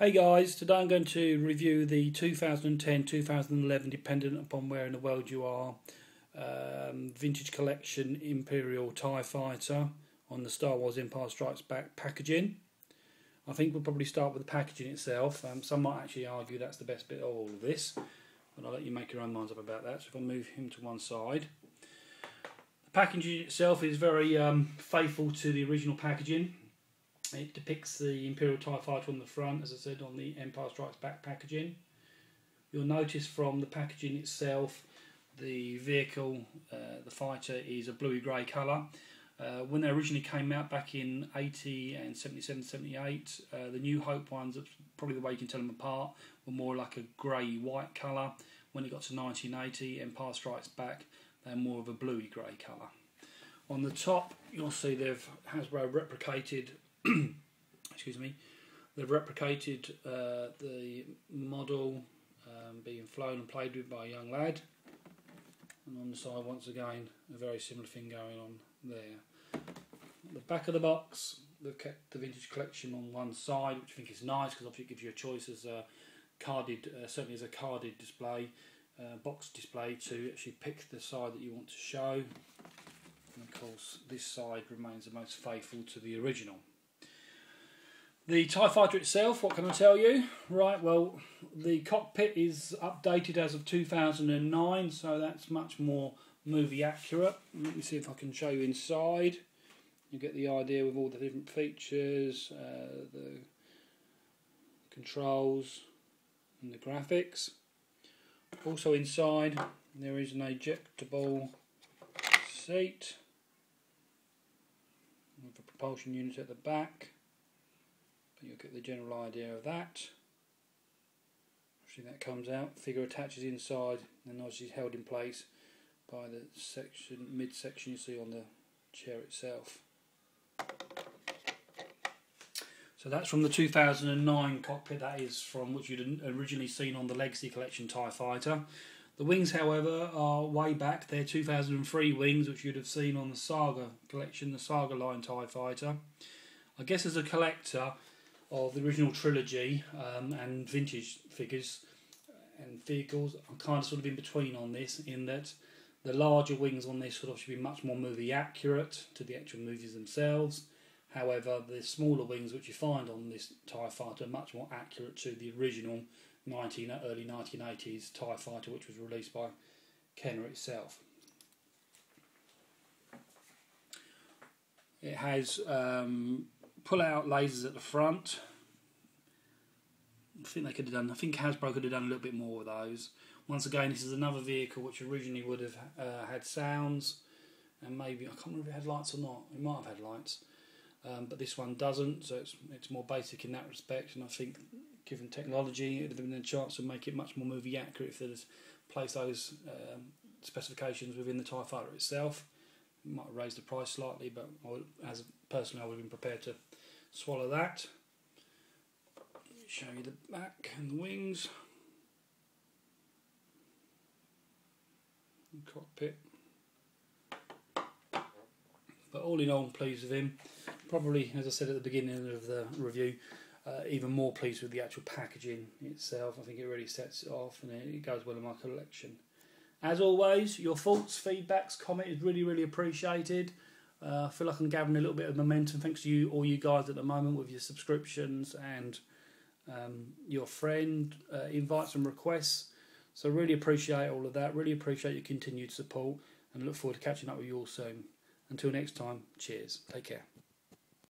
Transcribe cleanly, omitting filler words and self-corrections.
Hey guys, today I'm going to review the 2010-2011, dependent upon where in the world you are, vintage collection Imperial TIE Fighter on the Star Wars Empire Strikes Back packaging. I think we'll probably start with the packaging itself. Some might actually argue that's the best bit of all of this, but I'll let you make your own minds up about that. So if I move him to one side. The packaging itself is very faithful to the original packaging. It depicts the Imperial TIE Fighter on the front, as I said, on the Empire Strikes Back packaging. You'll notice from the packaging itself, the vehicle, the fighter, is a bluey grey colour. When they originally came out back in 80 and 77, 78, the New Hope ones, probably the way you can tell them apart, were more like a grey-white colour. When it got to 1980, Empire Strikes Back, they're more of a bluey grey colour. On the top, you'll see Hasbro replicated excuse me, they've replicated the model being flown and played with by a young lad, and on the side once again a very similar thing going on there. At the back of the box they've kept the vintage collection on one side, which I think is nice because obviously it gives you a choice as a carded, certainly as a carded display, box display, to actually pick the side that you want to show, and of course this side remains the most faithful to the original. The TIE Fighter itself, what can I tell you? Right, well, the cockpit is updated as of 2009, so that's much more movie accurate. Let me see if I can show you inside. You get the idea with all the different features, the controls and the graphics. Also inside there is an ejectable seat with a propulsion unit at the back. You'll get the general idea of that. Obviously that comes out, figure attaches inside and obviously held in place by the mid-section you see on the chair itself. So that's from the 2009 cockpit, that is from which you'd originally seen on the Legacy Collection TIE Fighter. The wings, however, are way back. They're 2003 wings, which you'd have seen on the Saga Collection, the Saga line TIE Fighter. I guess as a collector of the original trilogy and vintage figures and vehicles, I'm kind of sort of in between on this, in that the larger wings on this would obviously be much more movie accurate to the actual movies themselves. However, the smaller wings which you find on this TIE Fighter are much more accurate to the original early 1980s TIE Fighter, which was released by Kenner itself. It has pull-out lasers at the front. I think they could have done. I think Hasbro could have done a little bit more with those. Once again, this is another vehicle which originally would have had sounds, and maybe, I can't remember if it had lights or not. It might have had lights, but this one doesn't. So it's more basic in that respect. And I think, given technology, it would have been a chance to make it much more movie accurate if they'd placed those specifications within the TIE Fighter itself. It might have raised the price slightly, but personally I would have been prepared to swallow that. Show you the back and the wings, and cockpit. But all in all, I'm pleased with him. Probably, as I said at the beginning of the review, even more pleased with the actual packaging itself. I think it really sets it off and it goes well in my collection. As always, your thoughts, feedbacks, comment is really, really appreciated. I feel like I'm gathering a little bit of momentum thanks to all you guys at the moment with your subscriptions and your friend invites and requests. So really appreciate all of that. Really appreciate your continued support and look forward to catching up with you all soon. Until next time, cheers. Take care.